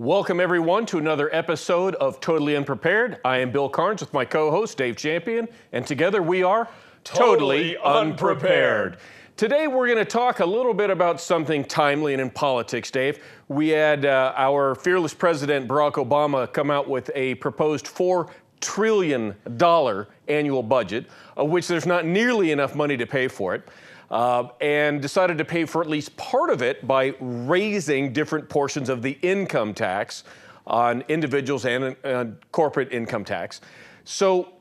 Welcome, everyone, to another episode of Totally Unprepared. I am Bill Carns with my co-host, Dave Champion, and together we are Totally Unprepared. Today, we're going to talk a little bit about something timely and in politics, Dave. We had our fearless president, Barack Obama, come out with a proposed $4 trillion annual budget, of which there's not nearly enough money to pay for it. And decided to pay for at least part of it by raising different portions of the income tax on individuals and corporate income tax. So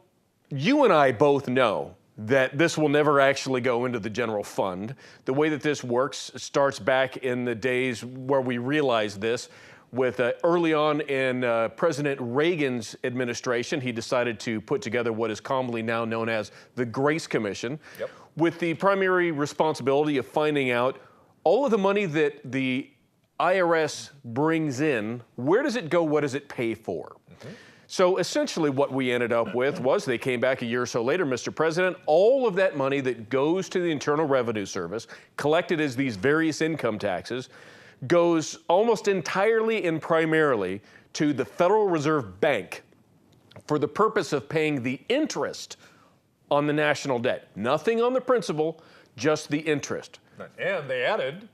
you and I both know that this will never actually go into the general fund. The way that this works starts back in the days where we realized this. With early on in President Reagan's administration, he decided to put together what is commonly now known as the Grace Commission, with the primary responsibility of finding out all of the money that the IRS brings in, where does it go, what does it pay for? So essentially what we ended up with was they came back a year or so later, Mr. President, all of that money that goes to the Internal Revenue Service, collected as these various income taxes, goes almost entirely and primarily to the Federal Reserve Bank for the purpose of paying the interest on the national debt. Nothing on the principal, just the interest. And they added,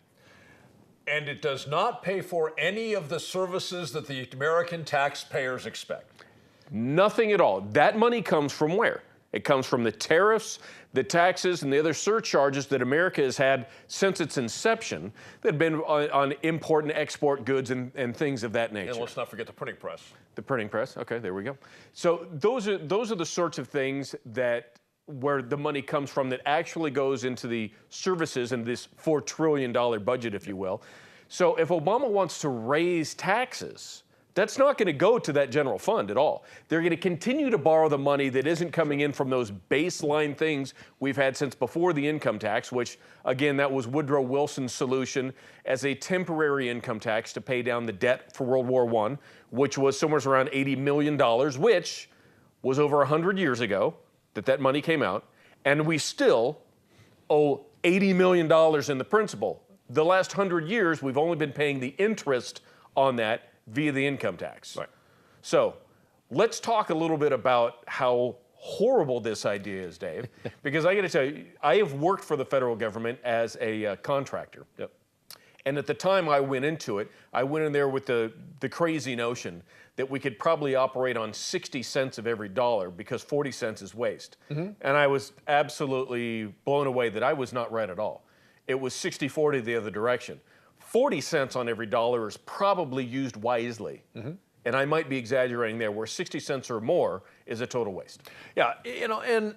and it does not pay for any of the services that the American taxpayers expect. Nothing at all. That money comes from where? It comes from the tariffs, the taxes, and the other surcharges that America has had since its inception that have been on import and export goods and things of that nature. And let's not forget the printing press. The printing press, okay, there we go. So those are the sorts of things that where the money comes from that actually goes into the services in this $4 trillion budget, if you will. So if Obama wants to raise taxes, that's not going to go to that general fund at all. They're going to continue to borrow the money that isn't coming in from those baseline things we've had since before the income tax, which, again, that was Woodrow Wilson's solution as a temporary income tax to pay down the debt for World War I, which was somewhere around $80 million, which was over 100 years ago that money came out, and we still owe $80 million in the principal. The last 100 years, we've only been paying the interest on that via the income tax. Right. So let's talk a little bit about how horrible this idea is, Dave, because I got to tell you, I have worked for the federal government as a contractor. And at the time I went into it, I went in there with the crazy notion that we could probably operate on 60 cents of every dollar because 40 cents is waste. And I was absolutely blown away that I was not right at all. It was 60-40 the other direction. 40 cents on every dollar is probably used wisely. And I might be exaggerating there, where 60 cents or more is a total waste. Yeah, you know, and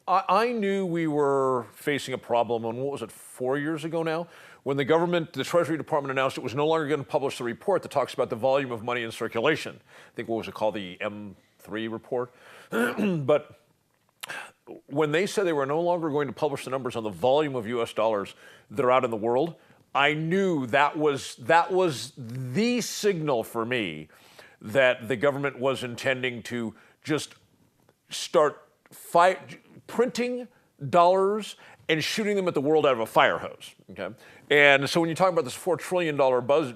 I knew we were facing a problem on, what was it, 4 years ago now? When the government, the Treasury Department announced it was no longer going to publish the report that talks about the volume of money in circulation. I think, what was it called, the M3 report? But when they said they were no longer going to publish the numbers on the volume of US dollars that are out in the world, I knew that was the signal for me that the government was intending to just start printing dollars and shooting them at the world out of a fire hose. Okay? And so when you talk about this $4 trillion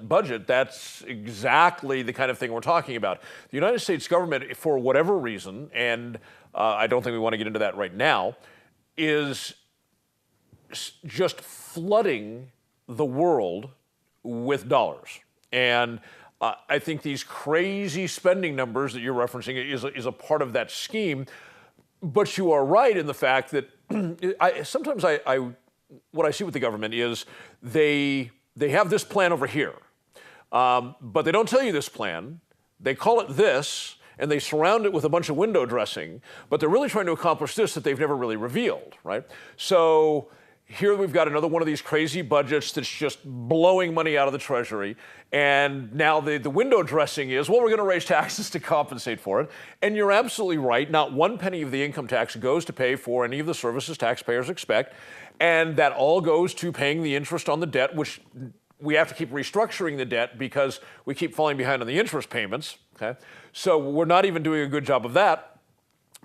budget, that's exactly the kind of thing we're talking about. The United States government, for whatever reason, and I don't think we want to get into that right now, is just flooding the world with dollars. And I think these crazy spending numbers that you're referencing is a part of that scheme. But you are right in the fact that sometimes what I see with the government is they have this plan over here, but they don't tell you this plan. They call it this, and they surround it with a bunch of window dressing, but they're really trying to accomplish this that they've never really revealed, right? So here we've got another one of these crazy budgets that's just blowing money out of the Treasury. And now the window dressing is, well, we're going to raise taxes to compensate for it. And you're absolutely right. Not one penny of the income tax goes to pay for any of the services taxpayers expect. And that all goes to paying the interest on the debt, which we have to keep restructuring the debt because we keep falling behind on the interest payments. Okay? So we're not even doing a good job of that.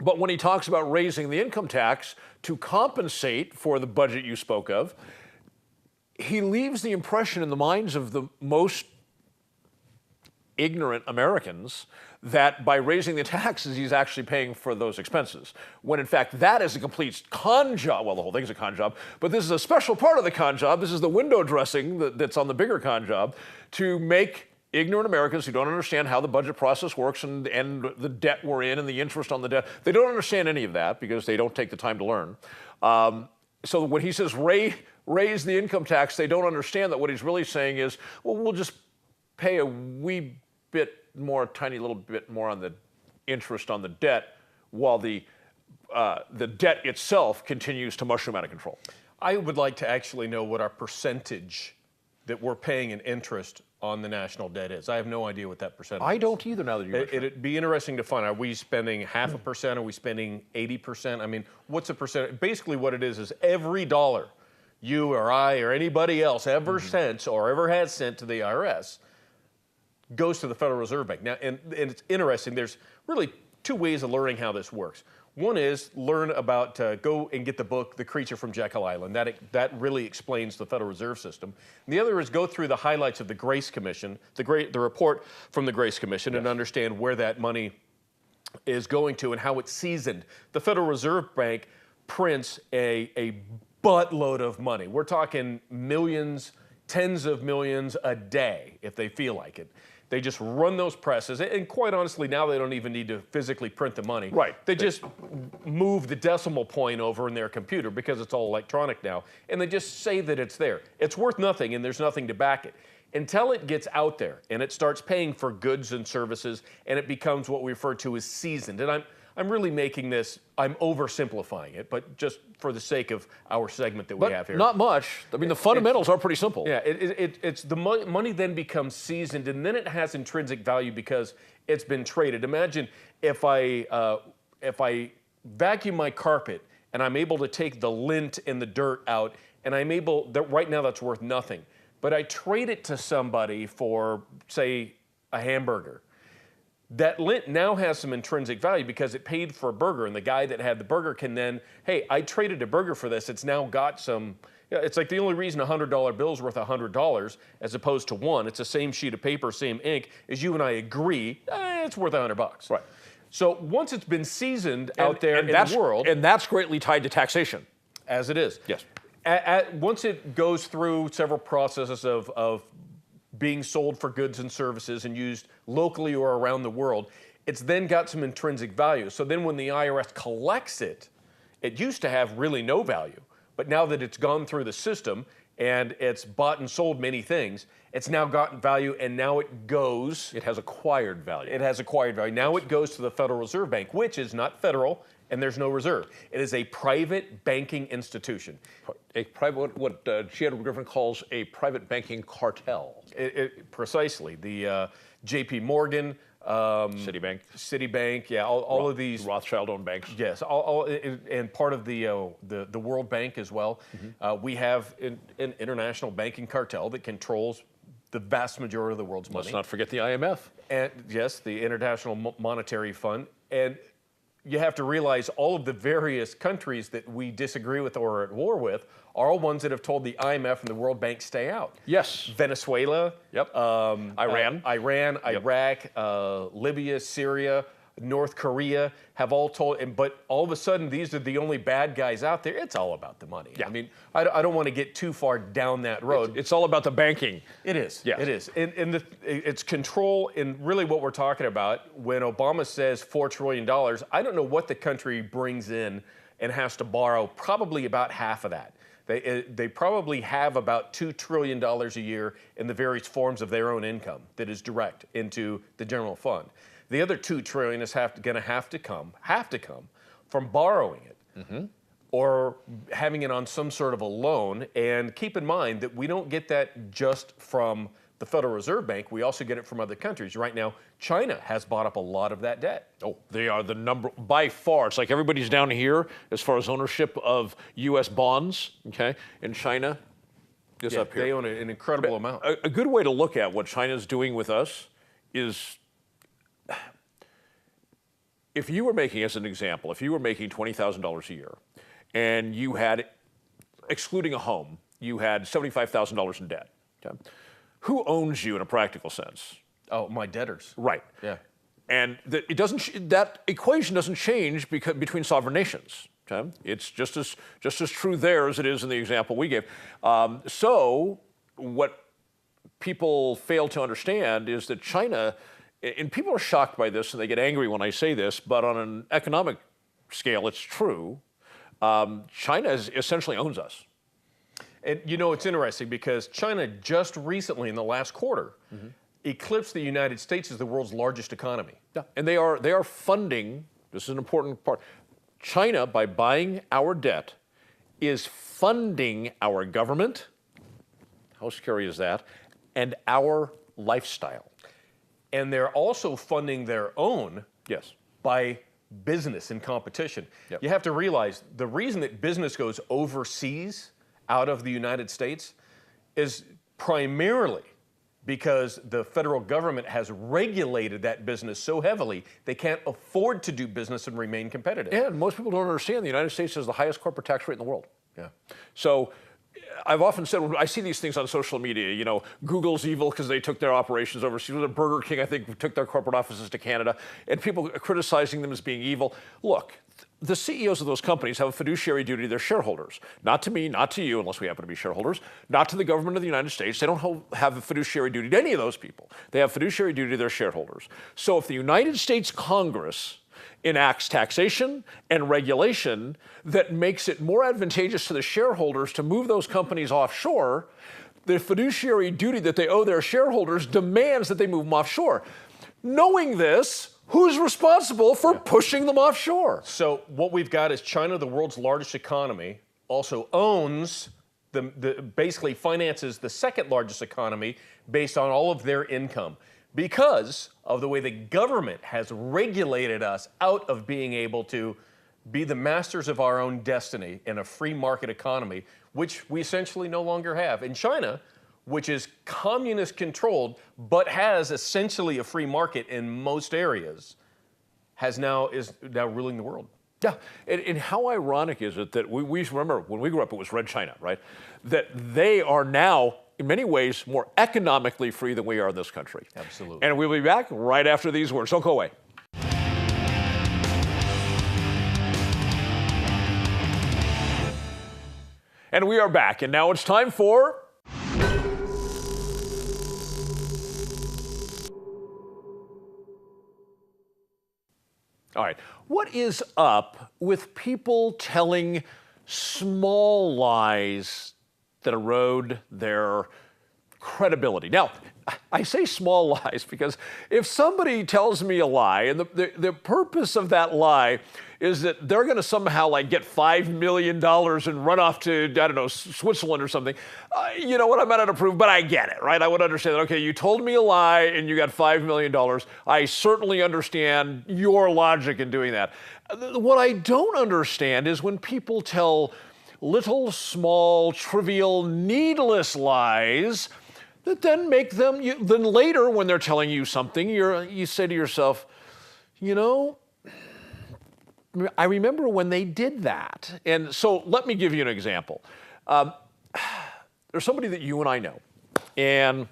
But when he talks about raising the income tax to compensate for the budget you spoke of, he leaves the impression in the minds of the most ignorant Americans that by raising the taxes, he's actually paying for those expenses. When in fact, that is a complete con job. Well, the whole thing's a con job, but this is a special part of the con job. This is the window dressing that's on the bigger con job to make ignorant Americans who don't understand how the budget process works and the debt we're in and the interest on the debt. They don't understand any of that because they don't take the time to learn. So when he says raise the income tax, they don't understand that what he's really saying is, well, we'll just pay a wee bit more, tiny little bit more on the interest on the debt, while the debt itself continues to mushroom out of control. I would like to actually know what our percentage that we're paying in interest on the national debt is. I have no idea what that percentage is. I don't either now that you mention it. It'd be interesting to find out. Are we spending 0.5%? Are we spending 80%? I mean, what's a percent? Basically what it is every dollar you or I or anybody else ever sent or ever has sent to the IRS goes to the Federal Reserve Bank. Now, and it's interesting, there's really two ways of learning how this works. One is learn about, go and get the book, The Creature from Jekyll Island. That really explains the Federal Reserve System. And the other is go through the highlights of the Grace Commission, the report from the Grace Commission, and understand where that money is going to and how it's seasoned. The Federal Reserve Bank prints a buttload of money. We're talking millions, tens of millions a day if they feel like it. They just run those presses, and quite honestly, now they don't even need to physically print the money. Right. They just move the decimal point over in their computer because it's all electronic now, and they just say that it's there. It's worth nothing, and there's nothing to back it. Until it gets out there, and it starts paying for goods and services, and it becomes what we refer to as seasoned. And I'm really making this, I'm oversimplifying it, but just for the sake of our segment that we have here. Not much. I mean, the fundamentals are pretty simple. Yeah, it's the money then becomes seasoned, and then it has intrinsic value because it's been traded. Imagine if I vacuum my carpet and I'm able to take the lint and the dirt out, and I'm able, right now that's worth nothing, but I trade it to somebody for, say, a hamburger. That lint now has some intrinsic value because it paid for a burger, and the guy that had the burger can then, hey, I traded a burger for this. It's now got some, it's like the only reason a $100 bill is worth $100 as opposed to one. It's the same sheet of paper, same ink, as you and I agree, it's worth $100. Right. So once it's been seasoned out there in the world. And that's greatly tied to taxation. As it is. Yes. Once it goes through several processes of being sold for goods and services and used locally or around the world, it's then got some intrinsic value. So then when the IRS collects it, it used to have really no value. But now that it's gone through the system and it's bought and sold many things, it's now gotten value, and now it goes. It has acquired value. It has acquired value. Now it goes to the Federal Reserve Bank, which is not federal, and there's no reserve. It is a private banking institution. A private, what G. Edward Griffin calls a private banking cartel. Precisely. The J.P. Morgan, Citibank, yeah, all of these Rothschild-owned banks. Yes, and part of the World Bank as well. We have an international banking cartel that controls the vast majority of the world's money. Let's not forget the IMF. And yes, the International Monetary Fund. And you have to realize all of the various countries that we disagree with or are at war with are all ones that have told the IMF and the World Bank stay out. Yes. Venezuela. Yep. Iran, Iraq, Libya, Syria, North Korea have all told, but all of a sudden these are the only bad guys out there. It's all about the money. Yeah. I mean, I don't want to get too far down that road. It's all about the banking. It is. Yes. It is. And it's control, and really what we're talking about when Obama says $4 trillion, I don't know what the country brings in and has to borrow, probably about half of that. They probably have about $2 trillion a year in the various forms of their own income that is direct into the general fund. The other $2 trillion is going to have to come from borrowing it or having it on some sort of a loan. And keep in mind that we don't get that just from the Federal Reserve Bank. We also get it from other countries. Right now, China has bought up a lot of that debt. Oh, they are the number, by far. It's like everybody's down here as far as ownership of U.S. bonds, okay? In China, it's up here. They own an incredible amount. A good way to look at what China's doing with us is, if you were making, as an example, if you were making $20,000 a year and you had, excluding a home, you had $75,000 in debt, okay? Who owns you in a practical sense? Oh, my debtors. Right. Yeah. And that equation doesn't change between sovereign nations. Okay? It's just as true there as it is in the example we gave. So what people fail to understand is that China, and people are shocked by this and they get angry when I say this, but on an economic scale, it's true. China essentially owns us. And it's interesting because China just recently, in the last quarter, eclipsed the United States as the world's largest economy. Yeah. And they are funding, this is an important part, China, by buying our debt, is funding our government, how scary is that, and our lifestyle. And they're also funding their own Yes. by business and competition. Yep. You have to realize the reason that business goes overseas out of the United States is primarily because the federal government has regulated that business so heavily they can't afford to do business and remain competitive. And most people don't understand the United States has the highest corporate tax rate in the world. Yeah. So I've often said, when I see these things on social media, Google's evil because they took their operations overseas. Burger King, I think, took their corporate offices to Canada, and people are criticizing them as being evil. Look, the CEOs of those companies have a fiduciary duty to their shareholders. Not to me, not to you, unless we happen to be shareholders, not to the government of the United States. They don't have a fiduciary duty to any of those people. They have fiduciary duty to their shareholders. So if the United States Congress enacts taxation and regulation that makes it more advantageous to the shareholders to move those companies offshore, the fiduciary duty that they owe their shareholders demands that they move them offshore. Knowing this, who's responsible for pushing them offshore? So what we've got is China, the world's largest economy, also owns basically finances the second largest economy based on all of their income, because of the way the government has regulated us out of being able to be the masters of our own destiny in a free market economy, which we essentially no longer have. In China, which is communist controlled, but has essentially a free market in most areas, is now ruling the world. Yeah, and how ironic is it that we remember when we grew up, it was Red China, right? That they are now, in many ways, more economically free than we are in this country. Absolutely. And we'll be back right after these words. Don't go away. And we are back, and now it's time for... All right, what is up with people telling small lies that erode their credibility? Now, I say small lies because if somebody tells me a lie, and the purpose of that lie is that they're going to somehow get $5 million and run off to, I don't know, Switzerland or something, you know what, I might not approve, but I get it, right? I would understand that, okay, you told me a lie and you got $5 million. I certainly understand your logic in doing that. What I don't understand is when people tell little, small, trivial, needless lies that then make them, then later when they're telling you something, you say to yourself, I remember when they did that. And so let me give you an example. There's somebody that you and I know, and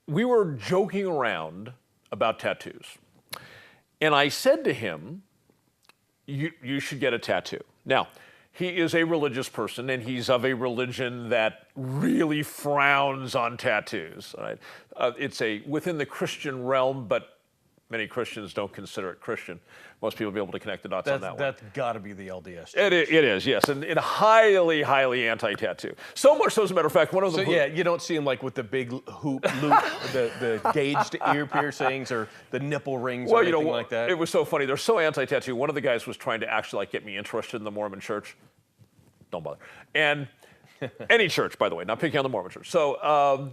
we were joking around about tattoos. And I said to him, you should get a tattoo. Now, he is a religious person, and he's of a religion that really frowns on tattoos. Right? It's within the Christian realm, but many Christians don't consider it Christian. Most people will be able to connect the dots on that one. That's got to be the LDS. It is, yes, and highly, highly anti-tattoo. So much so, as a matter of fact, one of the... So yeah, you don't see him with the big hoop, loop, the gauged ear piercings or the nipple rings or anything like that. It was so funny. They're so anti-tattoo. One of the guys was trying to actually get me interested in the Mormon church. Don't bother. And any church, by the way, not picking on the Mormon church. So,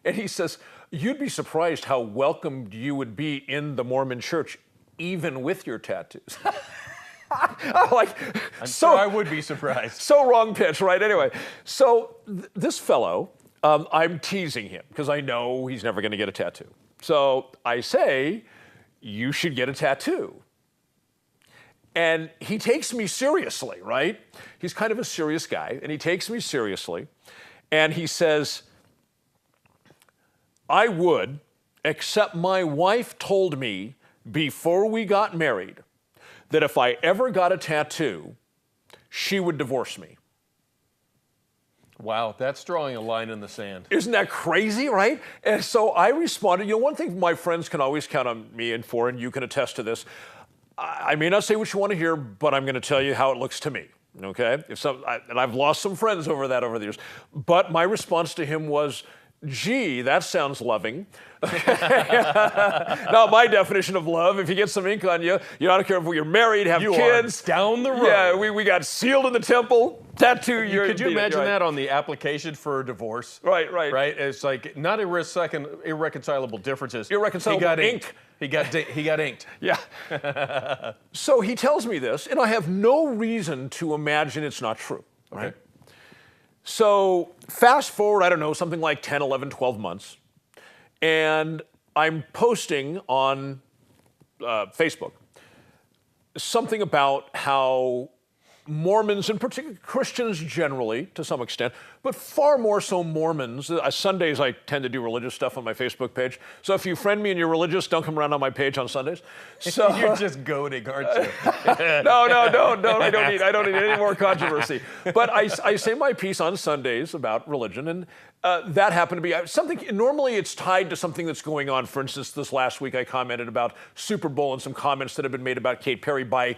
and he says, you'd be surprised how welcomed you would be in the Mormon church, even with your tattoos. I'm sure I would be surprised. So wrong pitch, right? Anyway, so this fellow, I'm teasing him because I know he's never going to get a tattoo. So I say, you should get a tattoo. And he takes me seriously, right? He's kind of a serious guy, and he takes me seriously. And he says, I would, except my wife told me before we got married that if I ever got a tattoo, she would divorce me. Wow, that's drawing a line in the sand. Isn't that crazy, right? And so I responded, one thing my friends can always count on me and you can attest to this. I may not say what you want to hear, but I'm going to tell you how it looks to me, okay? And I've lost some friends over that over the years. But my response to him was, gee, that sounds loving. Now, my definition of love, if you get some ink on you, you don't care if you're married, have kids. Are down the road. Yeah, we got sealed in the temple, tattoo. Could you imagine that on the application for a divorce? Right. Right? It's like not irreconcilable differences. Irreconcilable ink. He got inked. Yeah. So he tells me this, and I have no reason to imagine it's not true. Right? Okay. So fast forward, I don't know, something like 10, 11, 12 months, and I'm posting on Facebook something about how Mormons, in particular Christians generally, to some extent, but far more so Mormons. Sundays I tend to do religious stuff on my Facebook page. So if you friend me and you're religious, don't come around on my page on Sundays. So you're just goading, aren't you? No, I don't need any more controversy. But I say my piece on Sundays about religion, and that happened to be something. Normally, it's tied to something that's going on. For instance, this last week I commented about Super Bowl and some comments that have been made about Katy Perry by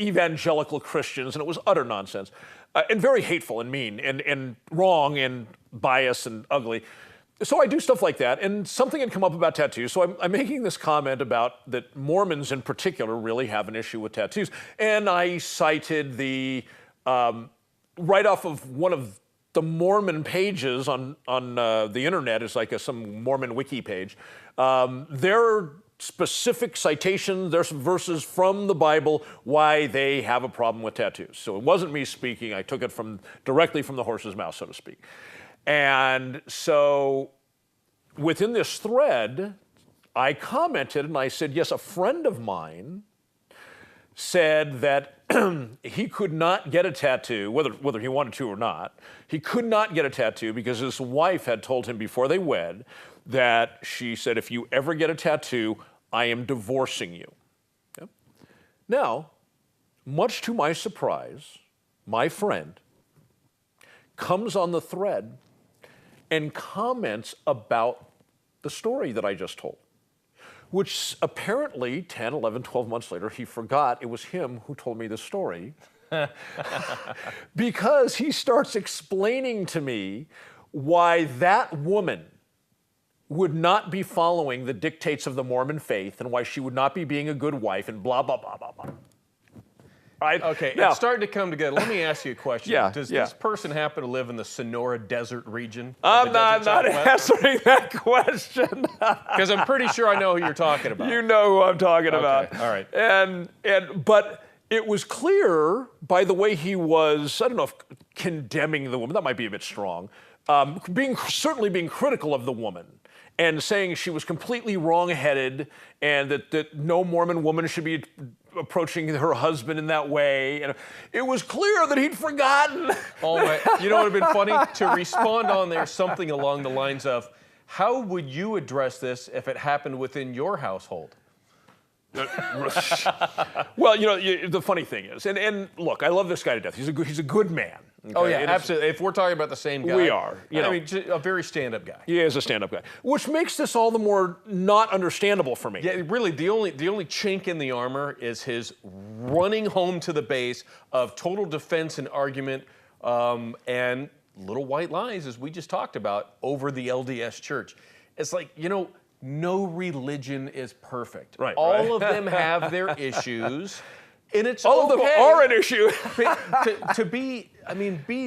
evangelical Christians, and it was utter nonsense, and very hateful and mean and wrong and biased and ugly. So I do stuff like that, and something had come up about tattoos. So I'm making this comment about that Mormons in particular really have an issue with tattoos, and I cited the right off of one of the Mormon pages on the internet. Is like some Mormon wiki page. Their specific citations, there's some verses from the Bible why they have a problem with tattoos. So it wasn't me speaking. I took it directly from the horse's mouth, so to speak. And so within this thread, I commented and I said, yes, a friend of mine said that he could not get a tattoo, whether he wanted to or not. He could not get a tattoo because his wife had told him before they wed that she said, if you ever get a tattoo, I am divorcing you. Okay? Now, much to my surprise, my friend comes on the thread and comments about the story that I just told, which apparently 10, 11, 12 months later, he forgot it was him who told me the story because he starts explaining to me why that woman would not be following the dictates of the Mormon faith and why she would not be being a good wife and blah, blah, blah, blah, blah. Right? Okay, now, it's starting to come together. Let me ask you a question. Yeah, Does this person happen to live in the Sonora Desert region? I'm not answering that question. Because I'm pretty sure I know who you're talking about. You know who I'm talking about. All right. But it was clear by the way he was, I don't know if condemning the woman, that might be a bit strong, certainly being critical of the woman and saying she was completely wrong-headed and that no Mormon woman should be approaching her husband in that way. And it was clear that he'd forgotten. Oh my, you know what would have been funny? To respond on there something along the lines of, how would you address this if it happened within your household? Well, the funny thing is, and look, I love this guy to death. He's a good man. Okay? Oh yeah, absolutely. If we're talking about the same guy, we are. I mean, a very stand-up guy. He is a stand-up guy, which makes this all the more not understandable for me. Yeah, really, the only chink in the armor is his running home to the base of total defense and argument, and little white lies, as we just talked about, over the LDS Church. It's like, no religion is perfect. Right. All of them have their issues, and it's all of them are an issue. to be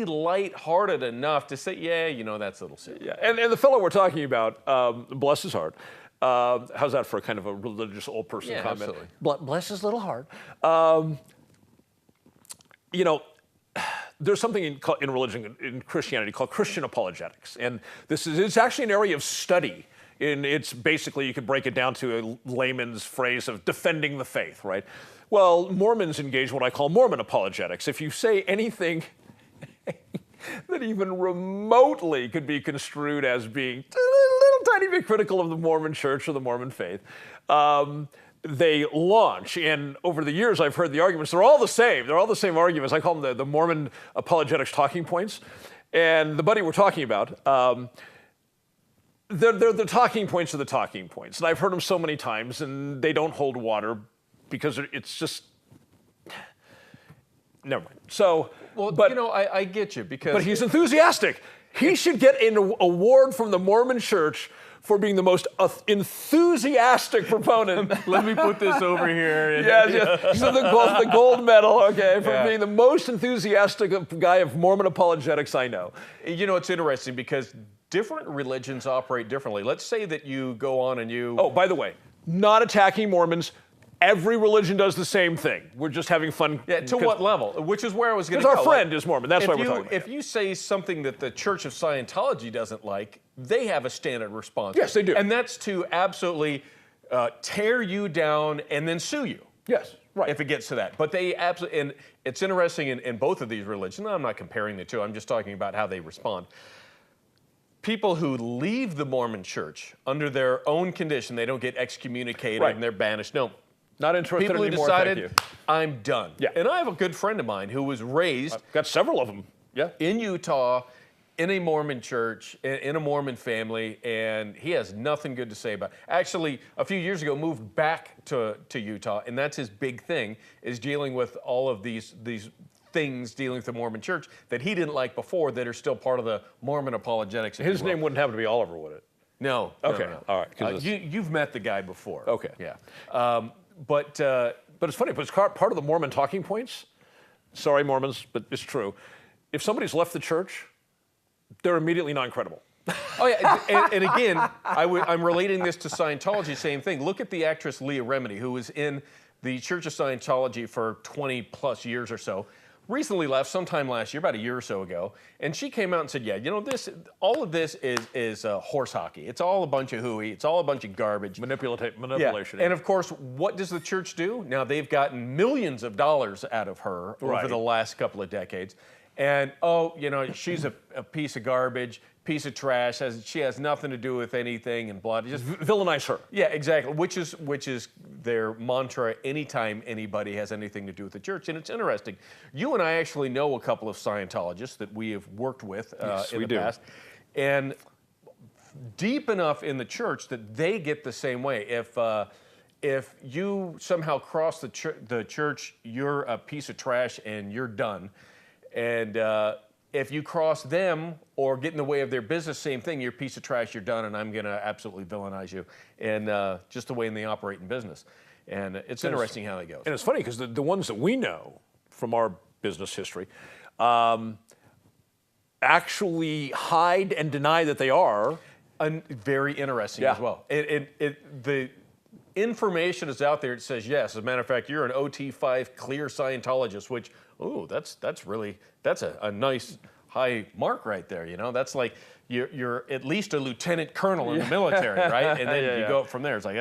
lighthearted enough to say, yeah, that's a little silly. Yeah, and the fellow we're talking about, bless his heart. How's that for a kind of a religious old person comment? Absolutely. Bless his little heart. There's something in religion, in Christianity, called Christian apologetics, and it's actually an area of study. It's basically, you could break it down to a layman's phrase of defending the faith, right? Well, Mormons engage what I call Mormon apologetics. If you say anything that even remotely could be construed as being a little trying to be critical of the Mormon Church or the Mormon faith. They launch, and over the years I've heard the arguments. They're all the same. They're all the same arguments. I call them the Mormon apologetics talking points. And the buddy we're talking about, they're the talking points of the talking points. And I've heard them so many times, and they don't hold water because it's just, never mind. So, well, but, I get you because. But he's enthusiastic. He should get an award from the Mormon Church for being the most enthusiastic proponent. Let me put this over here. Yes. So the gold medal, okay, for being the most enthusiastic guy of Mormon apologetics I know. It's interesting because different religions operate differently. Let's say that you go on and you... Oh, by the way, not attacking Mormons. Every religion does the same thing. We're just having fun. Yeah, to what level? Which is where I was going to go. Because our friend is Mormon. That's why we're talking about it. If you say something that the Church of Scientology doesn't like, they have a standard response. Yes, they do. And that's to absolutely tear you down and then sue you. Yes, right. If it gets to that. But they absolutely, and it's interesting in both of these religions, I'm not comparing the two, I'm just talking about how they respond. People who leave the Mormon Church under their own condition, they don't get excommunicated and they're banished. No. Not interested People who anymore, decided, thank you. I'm done. Yeah. And I have a good friend of mine who was raised... I've got several of them. Yeah. In Utah, in a Mormon church, in a Mormon family, and he has nothing good to say about it. Actually, a few years ago, moved back to Utah, and that's his big thing, is dealing with all of these things dealing with the Mormon church that he didn't like before that are still part of the Mormon apologetics. His name wouldn't happen to be Oliver, would it? No. Okay. No. All right. You've met the guy before. Okay. Yeah. But it's funny, but it's part of the Mormon talking points. Sorry, Mormons, but it's true. If somebody's left the church, they're immediately not credible. Oh yeah, and again, I'm relating this to Scientology. Same thing. Look at the actress Leah Remini, who was in the Church of Scientology for 20 plus years or so. Recently left sometime last year, about a year or so ago, and she came out and said, "Yeah, all of this is horse hockey. It's all a bunch of hooey. It's all a bunch of garbage, manipulation." Yeah. And of course, what does the church do? Now they've gotten millions of dollars out of her over the last couple of decades, and she's a piece of garbage, piece of trash. She has nothing to do with anything, and blah. Just villainize her. Yeah, exactly. Which is their mantra anytime anybody has anything to do with the church. And it's interesting. You and I actually know a couple of Scientologists that we have worked with in the past, and deep enough in the church that they get the same way. If you somehow cross the church, you're a piece of trash and you're done. And if you cross them or get in the way of their business, same thing, you're a piece of trash, you're done, and I'm going to absolutely villainize you. And just the way they operate in business. And it's interesting how that goes. And it's funny because the ones that we know from our business history actually hide and deny that they are. Very interesting as well. The information is out there. It says, yes, as a matter of fact, you're an OT5 clear Scientologist, which, that's a nice high mark right there. That's like you're at least a lieutenant colonel in the military, right? And then you go up from there. It's like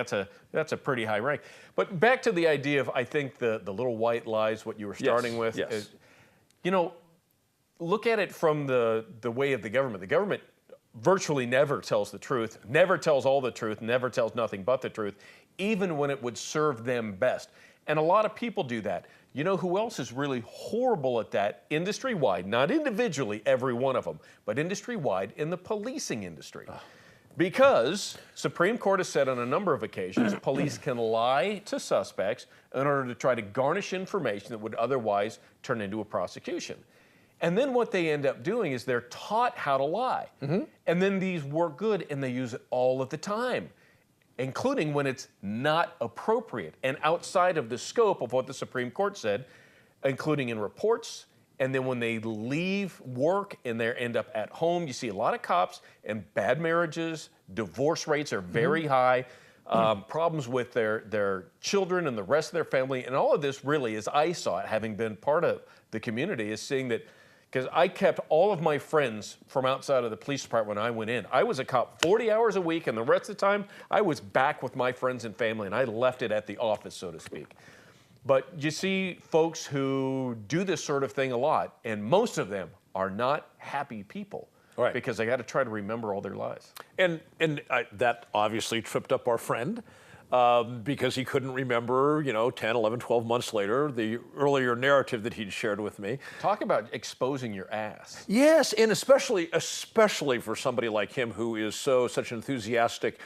that's a pretty high rank. But back to the idea of, I think the little white lies, what you were starting with. Yes. Look at it from the way of the government. The government virtually never tells the truth, never tells all the truth, never tells nothing but the truth, even when it would serve them best. And a lot of people do that. You know who else is really horrible at that industry-wide? Not individually, every one of them, but industry-wide in the policing industry. Because Supreme Court has said on a number of occasions, police can lie to suspects in order to try to garnish information that would otherwise turn into a prosecution. And then what they end up doing is they're taught how to lie. And then these work good and they use it all of the time, including when it's not appropriate and outside of the scope of what the Supreme Court said, including in reports. And then when they leave work and they end up at home, you see a lot of cops and bad marriages, divorce rates are very high, problems with their children and the rest of their family. And all of this really, as I saw it, having been part of the community, is seeing that, because I kept all of my friends from outside of the police department when I went in. I was a cop 40 hours a week, and the rest of the time, I was back with my friends and family, and I left it at the office, so to speak. But you see folks who do this sort of thing a lot, and most of them are not happy people. Right. because they got to try to remember all their lives. And that obviously tripped up our friend because he couldn't remember, 10, 11, 12 months later, the earlier narrative that he'd shared with me. Talk about exposing your ass. Yes, and especially for somebody like him who is such an enthusiastic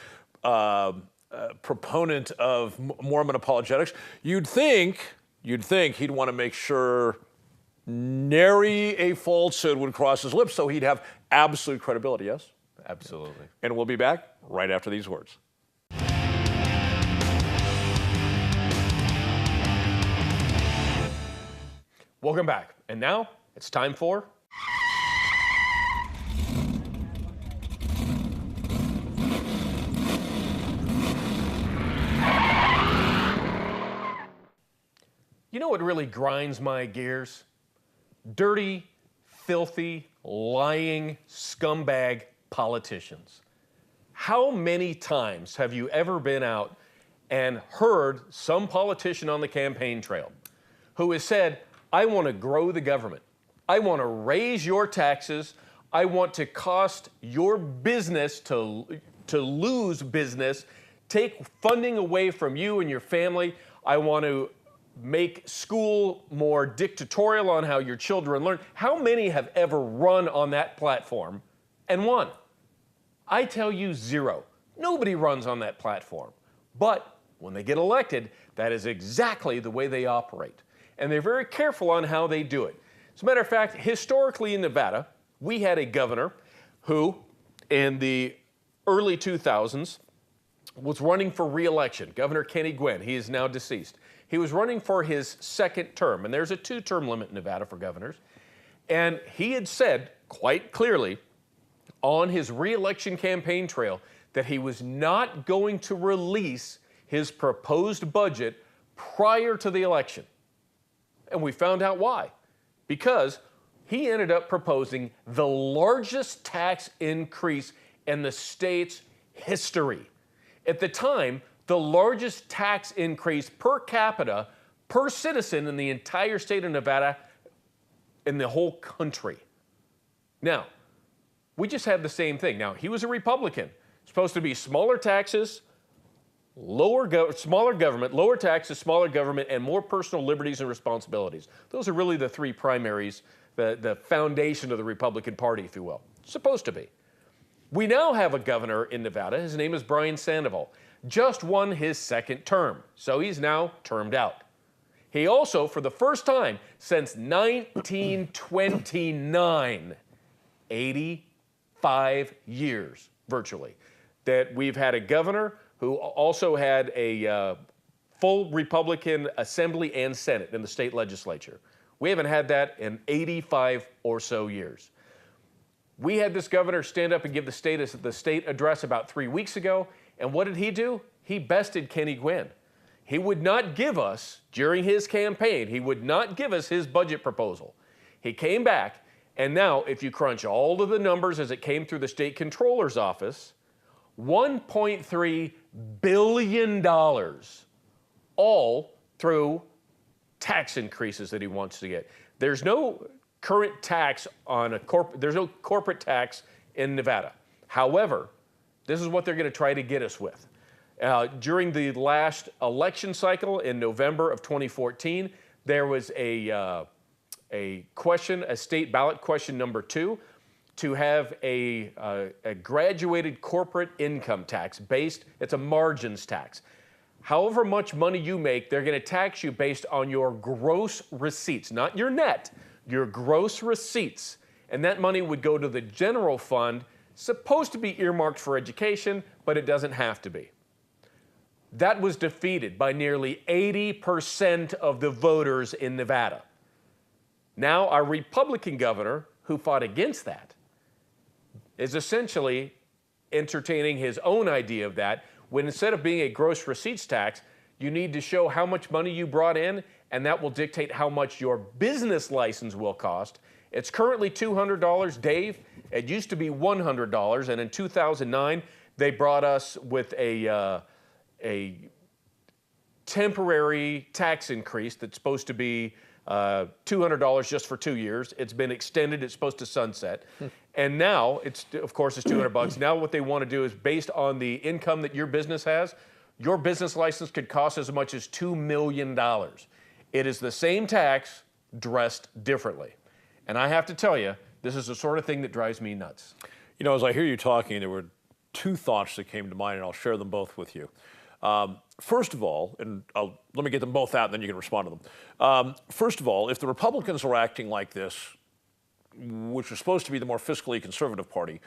proponent of Mormon apologetics, you'd think he'd want to make sure nary a falsehood would cross his lips, so he'd have absolute credibility. Yes, Absolutely. and we'll be back right after these words. Welcome back. And now it's time for You know what really grinds my gears? Dirty, filthy, lying, scumbag politicians. How many times have you ever been out and heard some politician on the campaign trail who has said, I want to grow the government. I want to raise your taxes. I want to cost your business to lose business, take funding away from you and your family. I want to make school more dictatorial on how your children learn. How many have ever run on that platform and won? I tell you, zero. Nobody runs on that platform. But when they get elected, that is exactly the way they operate. And they're very careful on how they do it. As a matter of fact, historically in Nevada, we had a governor who, in the early 2000s, was running for re-election, Governor Kenny Gwinn. He is now deceased. He was running for his second term, and there's a 2-term limit in Nevada for governors. And he had said quite clearly on his re-election campaign trail that he was not going to release his proposed budget prior to the election. And we found out why. Because he ended up proposing the largest tax increase in the state's history. At the time, the largest tax increase per capita, per citizen in the entire state of Nevada, in the whole country. Now, we just had the same thing. Now, he was a Republican. Supposed to be smaller taxes, smaller government, lower taxes, smaller government, and more personal liberties and responsibilities. Those are really the three primaries, the foundation of the Republican Party, if you will. Supposed to be. We now have a governor in Nevada. His name is Brian Sandoval. Just won his second term, so he's now termed out. He also, for the first time since 1929, 85 years virtually, that we've had a governor who also had a full Republican Assembly and Senate in the state legislature. We haven't had that in 85 or so years. We had this governor stand up and give the state address about 3 weeks ago, and what did he do? He bested Kenny Gwinn. He would not give us, during his campaign, he would not give us his budget proposal. He came back, and now if you crunch all of the numbers as it came through the state controller's office, $1.3 billion, all through tax increases that he wants to get. There's no current tax on there's no corporate tax in Nevada. However, this is what they're going to try to get us with. During the last election cycle in November of 2014, there was a state ballot question number 2, to have a graduated corporate income tax it's a margins tax. However much money you make, they're going to tax you based on your gross receipts, not your net, your gross receipts. And that money would go to the general fund, supposed to be earmarked for education, but it doesn't have to be. That was defeated by nearly 80% of the voters in Nevada. Now, our Republican governor, who fought against that, is essentially entertaining his own idea of that, when instead of being a gross receipts tax, you need to show how much money you brought in, and that will dictate how much your business license will cost. It's currently $200, Dave. It used to be $100, and in 2009, they brought us with a temporary tax increase that's supposed to be $200 just for 2 years. It's been extended. It's supposed to sunset. And now, of course, it's $200. Now what they want to do is based on the income that your business has, your business license could cost as much as $2 million. It is the same tax dressed differently. And I have to tell you, this is the sort of thing that drives me nuts. You know, as I hear you talking, there were two thoughts that came to mind, and I'll share them both with you. First of all, and let me get them both out, and then you can respond to them. First of all, if the Republicans are acting like this, which is supposed to be the more fiscally conservative party,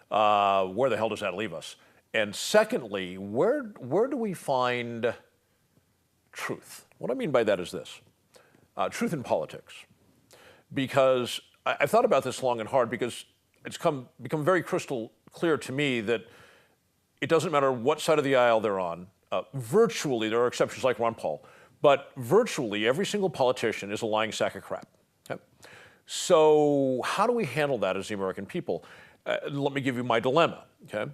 where the hell does that leave us? And secondly, where do we find truth? What I mean by that is this, truth in politics. Because I've thought about this long and hard, because it's become very crystal clear to me that it doesn't matter what side of the aisle they're on. Virtually, there are exceptions like Ron Paul, but virtually every single politician is a lying sack of crap. Okay? So how do we handle that as the American people? Let me give you my dilemma. Okay?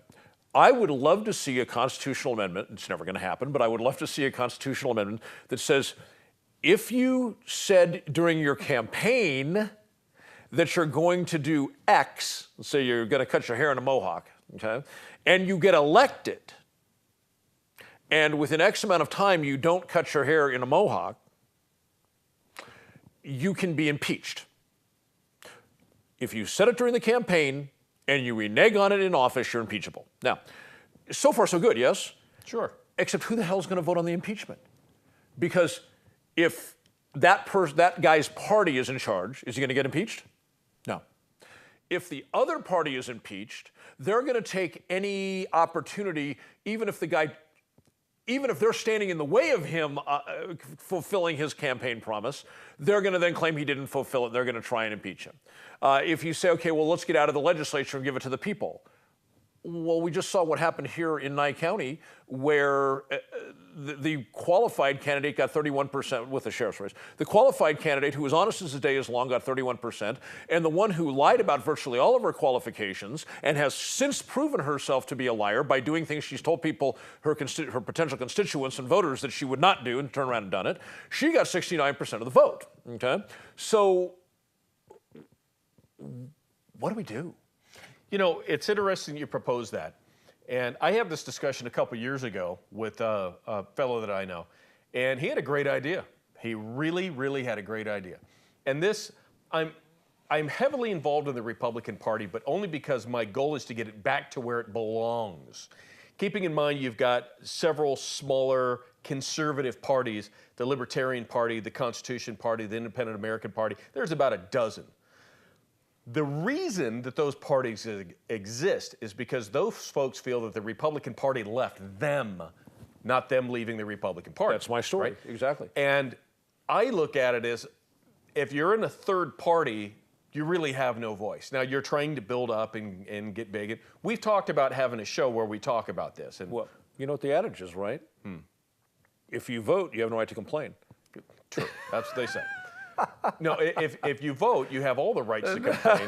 I would love to see a constitutional amendment. It's never going to happen, but I would love to see a constitutional amendment that says, if you said during your campaign that you're going to do X, let's say you're going to cut your hair in a mohawk, okay, and you get elected, and within X amount of time you don't cut your hair in a mohawk, you can be impeached. If you said it during the campaign and you renege on it in office, you're impeachable. Now, so far so good, yes? Sure. Except who the hell's going to vote on the impeachment? Because if that guy's party is in charge, is he going to get impeached? No. If the other party is impeached, they're going to take any opportunity, even if they're standing in the way of him fulfilling his campaign promise, they're going to then claim he didn't fulfill it. They're going to try and impeach him. If you say, okay, well, let's get out of the legislature and give it to the people. Well, we just saw what happened here in Nye County, where the qualified candidate got 31% with the sheriff's race. The qualified candidate, who was honest as the day is long, got 31%, and the one who lied about virtually all of her qualifications and has since proven herself to be a liar by doing things she's told people, her potential constituents and voters, that she would not do, and turned around and done it, she got 69% of the vote. Okay, so what do we do? You know, it's interesting you propose that. And I had this discussion a couple years ago with a fellow that I know, and he had a great idea. He really, really had a great idea. And this, I'm heavily involved in the Republican Party, but only because my goal is to get it back to where it belongs. Keeping in mind you've got several smaller conservative parties, the Libertarian Party, the Constitution Party, the Independent American Party. There's about a dozen. The reason that those parties exist is because those folks feel that the Republican Party left them, not them leaving the Republican Party. That's my story, right? Exactly. And I look at it as, if you're in a third party, you really have no voice. Now, you're trying to build up and get big. And we've talked about having a show where we talk about this. And well, you know what the adage is, right? If you vote, you have no right to complain. True, that's what they say. No, if you vote, you have all the rights to complain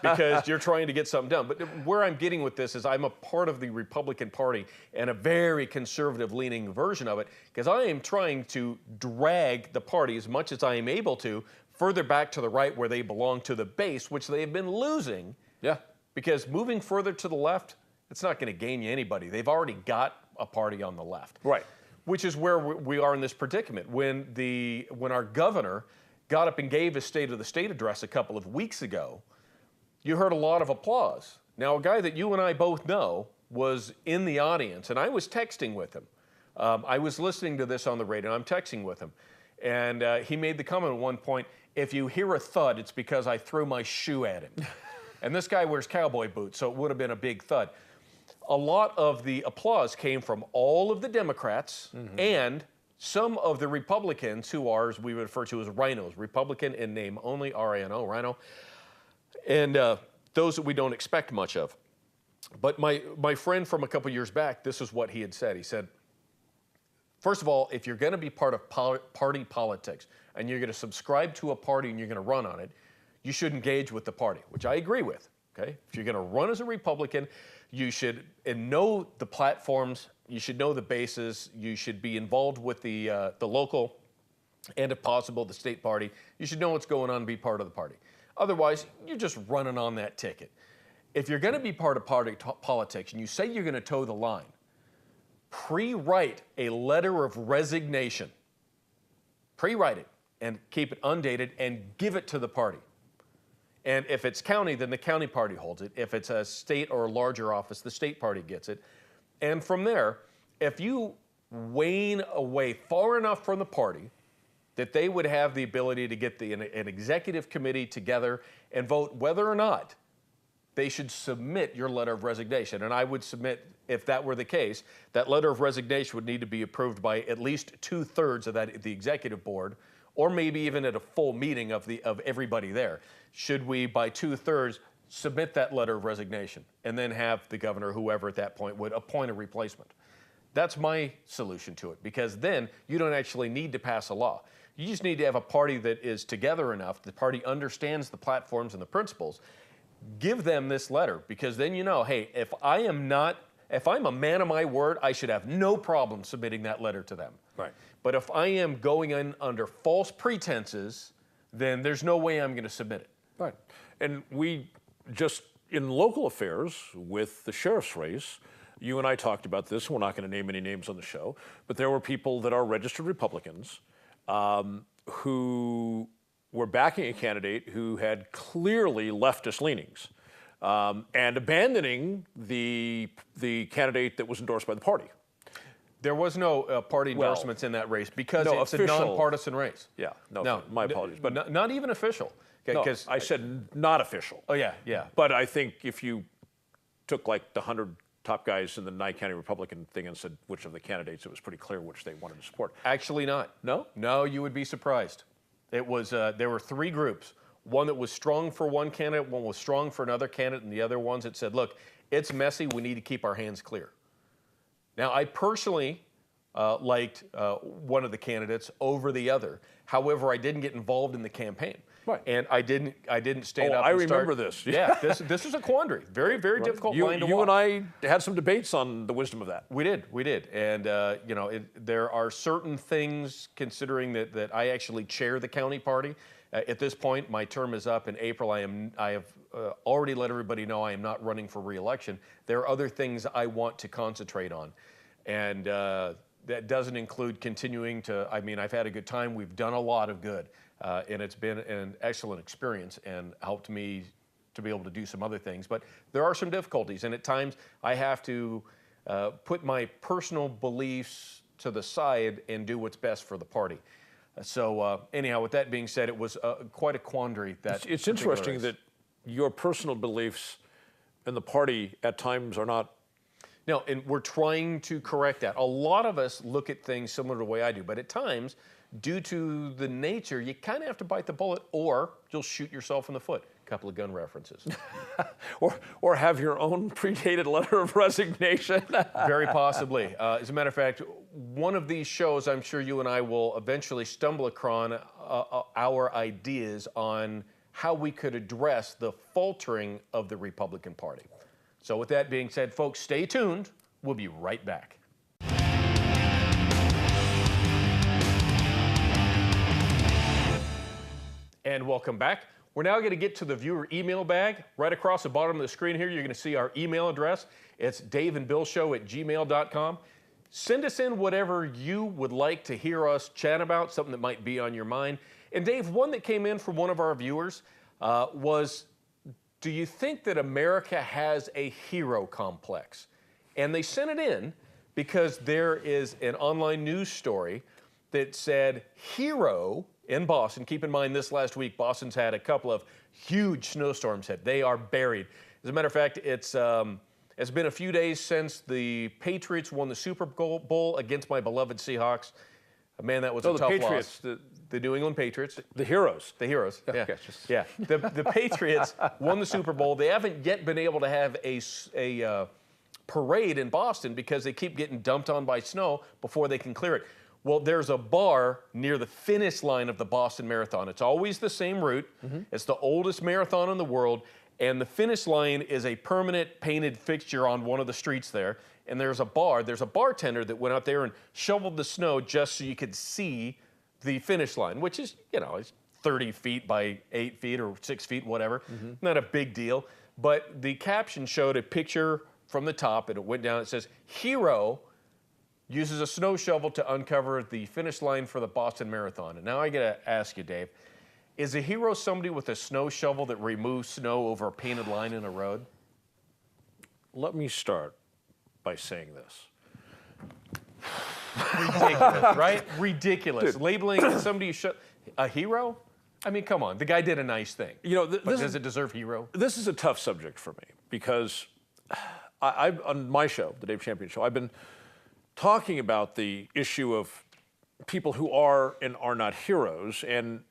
because you're trying to get something done. But where I'm getting with this is I'm a part of the Republican Party and a very conservative-leaning version of it, because I am trying to drag the party as much as I am able to further back to the right where they belong, to the base, which they have been losing. Yeah. Because moving further to the left, it's not going to gain you anybody. They've already got a party on the left. Right. Which is where we are in this predicament. When our governor got up and gave his State of the State address a couple of weeks ago, you heard a lot of applause. Now, a guy that you and I both know was in the audience, and I was texting with him. I was listening to this on the radio, and I'm texting with him. And he made the comment at one point, if you hear a thud, it's because I threw my shoe at him. And this guy wears cowboy boots, so it would have been a big thud. A lot of the applause came from all of the Democrats and some of the Republicans, who are, as we would refer to as rhinos, Republican in name only, R-I-N-O, rhino, and those that we don't expect much of. But my friend from a couple years back, this is what he had said. He said, first of all, if you're going to be part of party politics and you're going to subscribe to a party and you're going to run on it, you should engage with the party, which I agree with. Okay? If you're going to run as a Republican, you should know the platforms. You should know the bases. You should be involved with the local and if possible, the state party. You should know what's going on and be part of the party. Otherwise, you're just running on that ticket. If you're going to be part of politics and you say you're going to toe the line, pre-write a letter of resignation. Pre-write it and keep it undated and give it to the party. And if it's county, then the county party holds it. If it's a state or a larger office, the state party gets it. And from there, if you wane away far enough from the party that they would have the ability to get an executive committee together and vote whether or not they should submit your letter of resignation. And I would submit, if that were the case, that letter of resignation would need to be approved by at least 2/3 of the executive board, or maybe even at a full meeting of everybody there. Should we, by 2/3, submit that letter of resignation and then have the governor, whoever at that point, would appoint a replacement? That's my solution to it, because then you don't actually need to pass a law. You just need to have a party that is together enough, the party understands the platforms and the principles. Give them this letter, because then you know, hey, if I'm a man of my word, I should have no problem submitting that letter to them. Right. But if I am going in under false pretenses, then there's no way I'm going to submit it. Right. And we just, in local affairs with the sheriff's race, you and I talked about this. We're not going to name any names on the show, but there were people that are registered Republicans who were backing a candidate who had clearly leftist leanings and abandoning the candidate that was endorsed by the party. There was no party endorsements in that race because it's official, a nonpartisan race. Yeah, no, my apologies. But not even official. No, I said not official. Oh, yeah, yeah. But I think if you took like the 100 top guys in the Nye County Republican thing and said which of the candidates, it was pretty clear which they wanted to support. Actually not. No? No, you would be surprised. It was, there were 3 groups. One that was strong for one candidate, one was strong for another candidate, and the other ones that said, look, it's messy, we need to keep our hands clear. Now, I personally liked one of the candidates over the other. However, I didn't get involved in the campaign. Right. And I didn't stand up. I remember this. Yeah, this was a quandary. Very, very difficult line to walk. You and I had some debates on the wisdom of that. We did. And, there are certain things, considering that I actually chair the county party. At this point, my term is up in April. I have already let everybody know I am not running for re-election. There are other things I want to concentrate on. And that doesn't include continuing to, I've had a good time. We've done a lot of good. And it's been an excellent experience and helped me to be able to do some other things. But there are some difficulties, and at times I have to put my personal beliefs to the side and do what's best for the party. So anyhow, with that being said, it was quite a quandary. It's interesting that your personal beliefs and the party at times are not. No, and we're trying to correct that. A lot of us look at things similar to the way I do, but at times, due to the nature, you kind of have to bite the bullet, or you'll shoot yourself in the foot. A couple of gun references. or have your own predated letter of resignation. Very possibly. As a matter of fact, one of these shows, I'm sure you and I will eventually stumble across our ideas on how we could address the faltering of the Republican Party. So with that being said, folks, stay tuned. We'll be right back. And welcome back. We're now going to get to the viewer email bag. Right across the bottom of the screen here, you're going to see our email address. It's daveandbillshow@gmail.com. Send us in whatever you would like to hear us chat about, something that might be on your mind. And Dave, one that came in from one of our viewers was, do you think that America has a hero complex? And they sent it in because there is an online news story that said hero in Boston. Keep in mind, this last week, Boston's had a couple of huge snowstorms hit. They are buried. As a matter of fact, it's been a few days since the Patriots won the Super Bowl against my beloved Seahawks. Man, that was a tough Patriots, loss. The New England Patriots. The heroes. The heroes, yeah. Okay, Yeah, the Patriots won the Super Bowl. They haven't yet been able to have a parade in Boston because they keep getting dumped on by snow before they can clear it. Well, there's a bar near the finish line of the Boston Marathon. It's always the same route. Mm-hmm. It's the oldest marathon in the world, and the finish line is a permanent painted fixture on one of the streets there. And there's a bartender that went out there and shoveled the snow just so you could see the finish line, which is, it's 30 feet by 8 feet or 6 feet, whatever. Not a big deal. But the caption showed a picture from the top, and it went down. It says, "Hero uses a snow shovel to uncover the finish line for the Boston Marathon." And now I got to ask you, Dave, is a hero somebody with a snow shovel that removes snow over a painted line in a road? Let me start by saying this. Ridiculous, right? Ridiculous. Dude. Labeling somebody a hero? I mean, come on. The guy did a nice thing. But does it deserve hero? This is a tough subject for me because I've on my show, the Dave Champion Show, I've been talking about the issue of people who are and are not heroes. And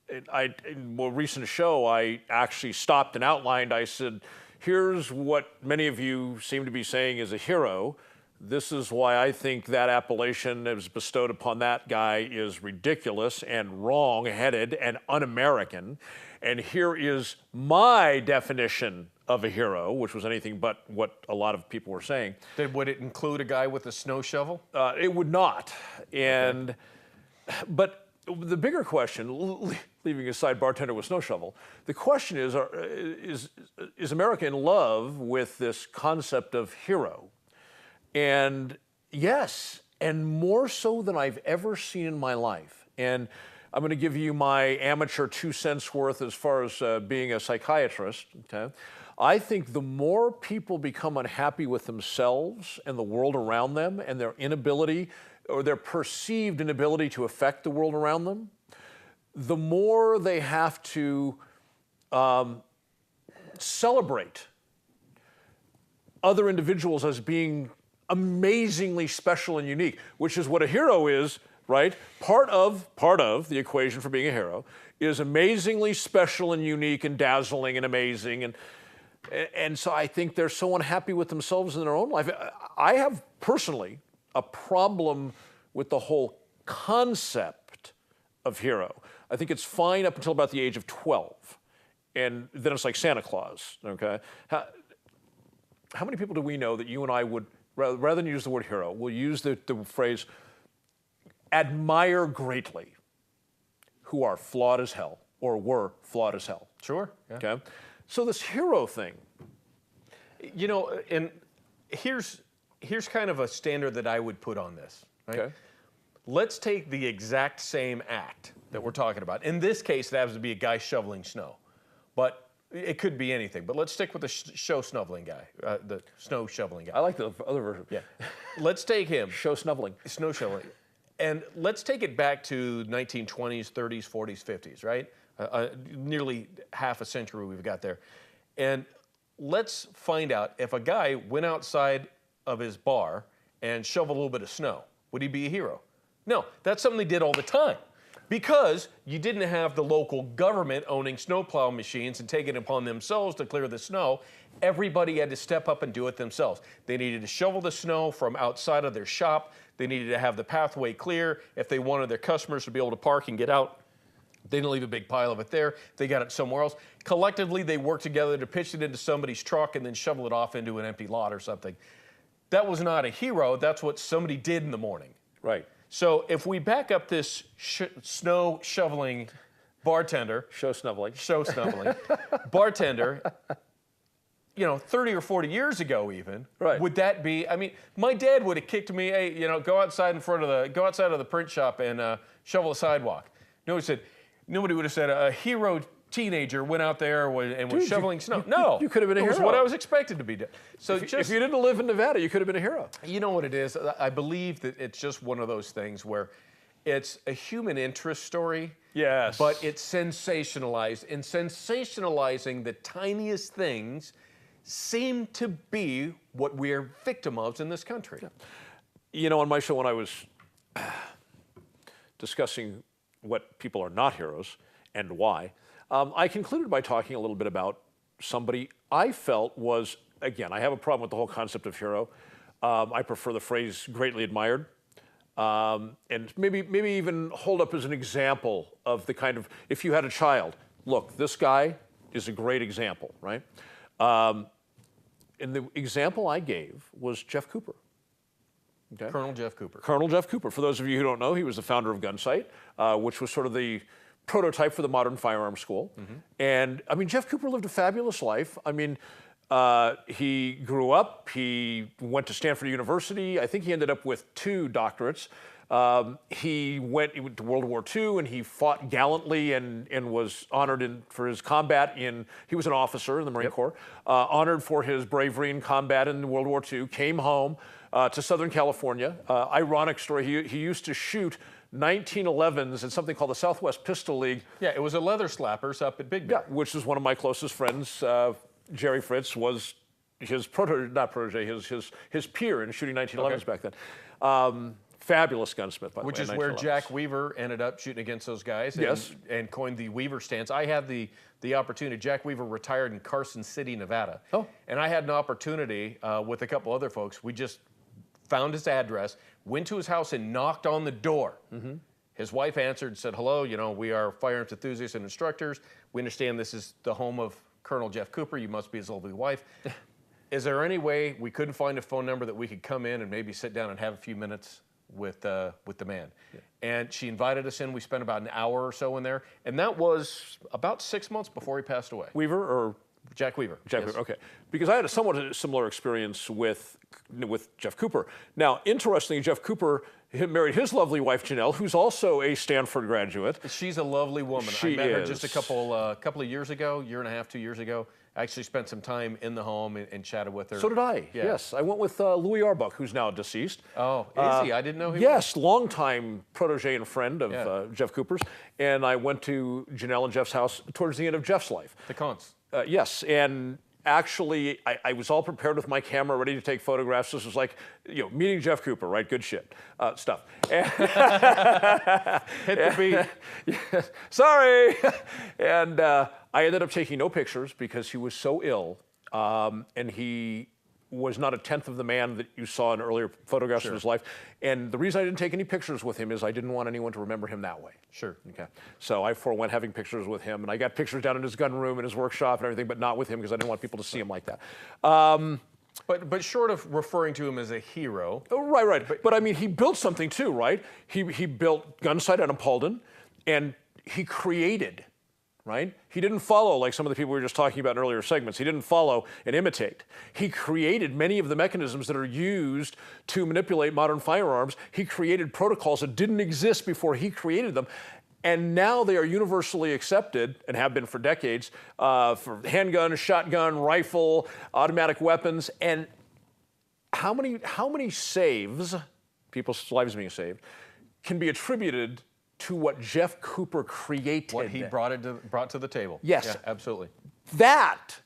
in a more recent show, I actually stopped and outlined. I said, here's what many of you seem to be saying is a hero. This is why I think that appellation that was bestowed upon that guy is ridiculous and wrong-headed and un-American. And here is my definition of a hero, which was anything but what a lot of people were saying. Would it include a guy with a snow shovel? It would not. And but the bigger question, leaving aside bartender with snow shovel, the question is America in love with this concept of hero? And yes, and more so than I've ever seen in my life. And I'm going to give you my amateur 2 cents worth as far as being a psychiatrist. Okay? I think the more people become unhappy with themselves and the world around them and their inability or their perceived inability to affect the world around them, the more they have to celebrate other individuals as being amazingly special and unique, which is what a hero is, right? Part of the equation for being a hero is amazingly special and unique and dazzling and amazing. And so I think they're so unhappy with themselves in their own life. I have personally a problem with the whole concept of hero. I think it's fine up until about the age of 12. And then it's like Santa Claus, okay? How many people do we know that you and I would, rather than use the word hero, will use the phrase admire greatly, who are flawed as hell, or were flawed as hell? Sure. Yeah. Okay? So this hero thing. And here's kind of a standard that I would put on this. Right? Okay. Let's take the exact same act that we're talking about. In this case, it happens to be a guy shoveling snow. But it could be anything. But let's stick with the snow shoveling guy. I like the other version. Yeah. Let's take him. Snow shoveling. Snow shoveling. And let's take it back to 1920s, 30s, 40s, 50s, right? Nearly half a century we've got there. And let's find out if a guy went outside of his bar and shoveled a little bit of snow, would he be a hero? No, that's something they did all the time. Because you didn't have the local government owning snowplow machines and taking it upon themselves to clear the snow. Everybody had to step up and do it themselves. They needed to shovel the snow from outside of their shop. They needed to have the pathway clear. If they wanted their customers to be able to park and get out, they didn't leave a big pile of it there. They got it somewhere else. Collectively, they worked together to pitch it into somebody's truck and then shovel it off into an empty lot or something. That was not a hero. That's what somebody did in the morning. Right. So if we back up this snow shoveling bartender, Show snubbling, bartender, 30 or 40 years ago even, right. Would that be, my dad would have kicked me, hey, go outside of the print shop and shovel a sidewalk. Nobody would have said a hero teenager went out there and was shoveling snow. No. You could have been a hero. It was what I was expected to be doing. So if you didn't live in Nevada, you could have been a hero. You know what it is? I believe that it's just one of those things where it's a human interest story. Yes. But it's sensationalized. And sensationalizing the tiniest things seem to be what we're victim of in this country. Yeah. On my show when I was discussing what people are not heroes and why, I concluded by talking a little bit about somebody I felt was, again, I have a problem with the whole concept of hero. I prefer the phrase greatly admired. And maybe even hold up as an example of the kind of, if you had a child, look, this guy is a great example, right? And the example I gave was Jeff Cooper. Okay. Colonel Jeff Cooper. Colonel Jeff Cooper. For those of you who don't know, he was the founder of Gunsight, which was sort of the prototype for the modern firearms school. And I mean, Jeff Cooper lived a fabulous life. I mean, he grew up, he went to Stanford University. I think he ended up with 2 doctorates. He went to World War II and he fought gallantly and was honored for his combat he was an officer in the Marine Corps, honored for his bravery in combat in World War II, came home to Southern California. Ironic story, he used to shoot 1911s in something called the Southwest Pistol League. Yeah, it was a leather slappers up at Big Bear. Yeah, which is one of my closest friends. Jerry Fritz was his his peer in shooting 1911s back then. Fabulous gunsmith, by the way. Which is where Jack Weaver ended up shooting against those guys and coined the Weaver stance. I had the opportunity. Jack Weaver retired in Carson City, Nevada. Oh. And I had an opportunity with a couple other folks. We just found his address, went to his house and knocked on the door. His wife answered and said, hello, we are firearms enthusiasts and instructors. We understand this is the home of Colonel Jeff Cooper. You must be his lovely wife. Is there any way we couldn't find a phone number that we could come in and maybe sit down and have a few minutes with the man? And she invited us in. We spent about an hour or so in there. And that was about 6 months before he passed away. Weaver or? Jack Weaver. Jack Weaver, okay. Because I had a somewhat similar experience with Jeff Cooper. Now, interestingly, Jeff Cooper married his lovely wife, Janelle, who's also a Stanford graduate. She's a lovely woman. She I met her is. just a couple of years ago, year and a half, 2 years ago. I actually spent some time in the home and chatted with her. So did I, Yeah. yes. I went with Louis Arbuck, who's now deceased. Oh, is he? I didn't know he Yes, longtime protege and friend of Yeah. Jeff Cooper's. And I went to Janelle and Jeff's house towards the end of Jeff's life. The Carns. Yes, and actually, I was all prepared with my camera, ready to take photographs. This was like, meeting Jeff Cooper, right? Good shit stuff. Hit the beat. Yeah, sorry. And I ended up taking no pictures because he was so ill, and he was not a tenth of the man that you saw in earlier photographs of his life. And the reason I didn't take any pictures with him is I didn't want anyone to remember him that way. Sure. Okay. So I forewent having pictures with him, and I got pictures down in his gun room and his workshop and everything, but not with him because I didn't want people to see him like that. But short of referring to him as a hero. Oh, right. But I mean, he built something too, right? He built Gunsight out in Paulden, and he created. Right? He didn't follow like some of the people we were just talking about in earlier segments. He didn't follow and imitate. He created many of the mechanisms that are used to manipulate modern firearms. He created protocols that didn't exist before he created them. And now they are universally accepted and have been for decades for handgun, shotgun, rifle, automatic weapons. And how many saves, people's lives being saved, can be attributed to what Jeff Cooper created. What he brought to the table. Yes. Yeah, absolutely. That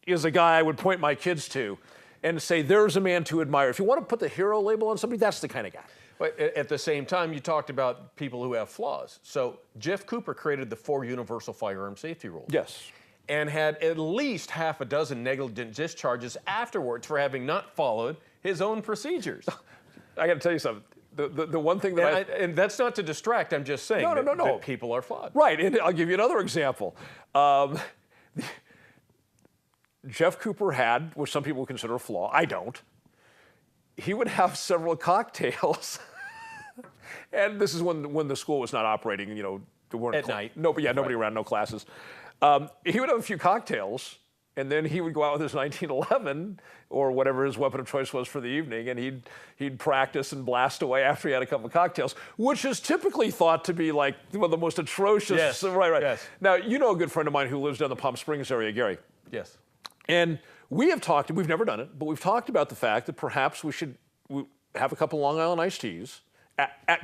is a guy I would point my kids to and say, there's a man to admire. If you want to put the hero label on somebody, that's the kind of guy. But at the same time, you talked about people who have flaws. So Jeff Cooper created the 4 universal firearm safety rules. Yes. And had at least half a dozen negligent discharges afterwards for having not followed his own procedures. I got to tell you something. The one thing that and that's not to distract, I'm just saying that people are flawed. Right, and I'll give you another example. Jeff Cooper had, which some people consider a flaw, I don't, he would have several cocktails, and this is when the school was not operating, there weren't At night. Nobody around, no classes. He would have a few cocktails, and then he would go out with his 1911 or whatever his weapon of choice was for the evening, and he'd practice and blast away after he had a couple of cocktails, which is typically thought to be like one of the most atrocious. Yes. Right. Yes. Now, a good friend of mine who lives down the Palm Springs area, Gary. Yes. And we've never done it, but we've talked about the fact that perhaps we should have a couple Long Island iced teas,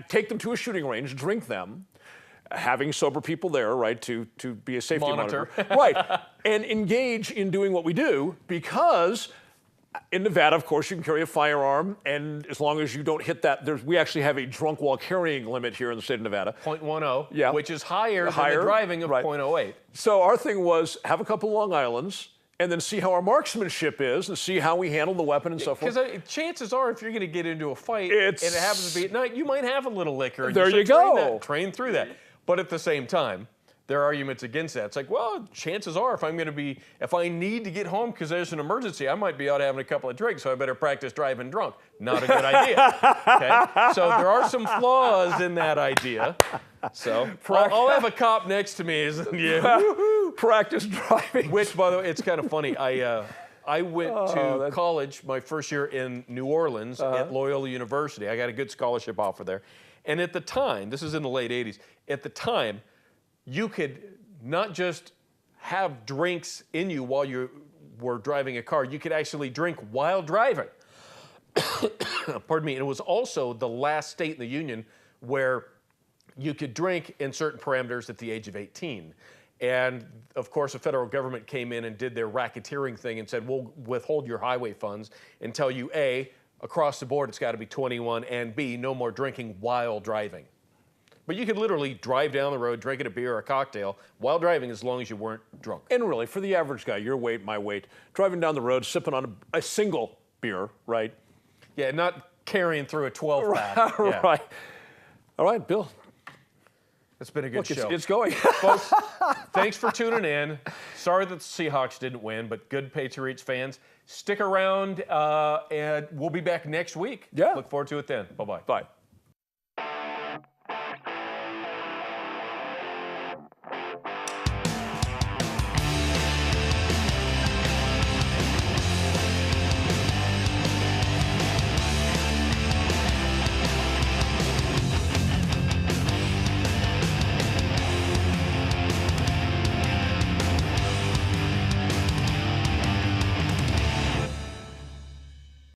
take them to a shooting range, drink them, having sober people there, right, to be a safety monitor. Right, and engage in doing what we do, because in Nevada, of course, you can carry a firearm, and as long as you don't hit that, we actually have a drunk while carrying limit here in the state of Nevada. 0.10, Yeah. which is higher than the driving of 0.08. So our thing was have a couple Long Islands, and then see how our marksmanship is, and see how we handle the weapon and so forth. Because chances are, if you're going to get into a fight and it happens to be at night, you might have a little liquor. And There you go. Train through that. But at the same time, their arguments against that. It's like, well, chances are if I need to get home because there's an emergency, I might be out having a couple of drinks, so I better practice driving drunk. Not a good idea. Okay? So there are some flaws in that idea. So I'll have a cop next to me. Practice driving. Which, by the way, it's kind of funny. I went to college my first year in New Orleans at Loyola University. I got a good scholarship offer there. And at the time, this is in the late 80s, at the time, you could not just have drinks in you while you were driving a car, you could actually drink while driving. Pardon me. And it was also the last state in the union where you could drink in certain parameters at the age of 18. And of course, the federal government came in and did their racketeering thing and said, we'll withhold your highway funds and tell you, A, across the board, it's got to be 21, and B, no more drinking while driving. But you could literally drive down the road, drinking a beer or a cocktail while driving as long as you weren't drunk. And really, for the average guy, your weight, my weight, driving down the road, sipping on a single beer, right? Yeah, not carrying through a 12-pack. Yeah. Right. All right, Bill. It's been a good show. It's going. Folks, thanks for tuning in. Sorry that the Seahawks didn't win, but good Patriots fans. Stick around, and we'll be back next week. Yeah. Look forward to it then. Bye-bye. Bye.